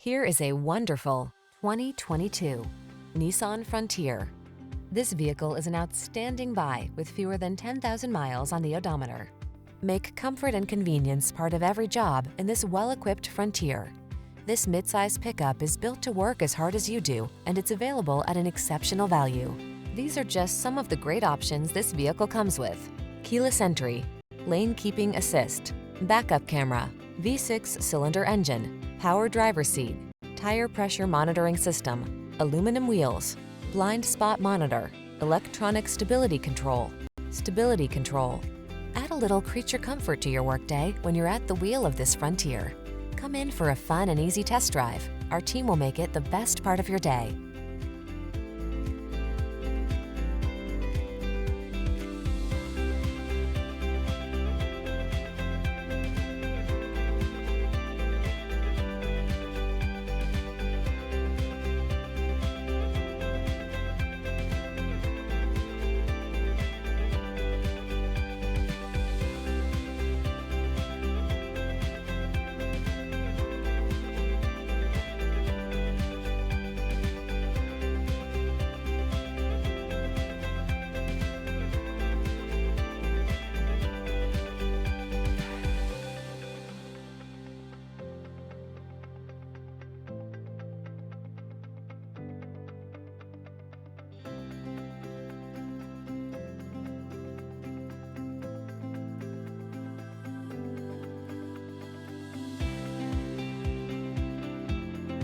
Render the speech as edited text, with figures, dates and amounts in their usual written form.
Here is a wonderful 2022 Nissan Frontier. This vehicle is an outstanding buy with fewer than 10,000 miles on the odometer. Make comfort and convenience part of every job in this well-equipped Frontier. This midsize pickup is built to work as hard as you do, and it's available at an exceptional value. These are just some of the great options this vehicle comes with: keyless entry, lane keeping assist, backup camera, V6 cylinder engine, power driver seat, tire pressure monitoring system, aluminum wheels, blind spot monitor, electronic stability control. Add a little creature comfort to your workday when you're at the wheel of this Frontier. Come in for a fun and easy test drive. Our team will make it the best part of your day.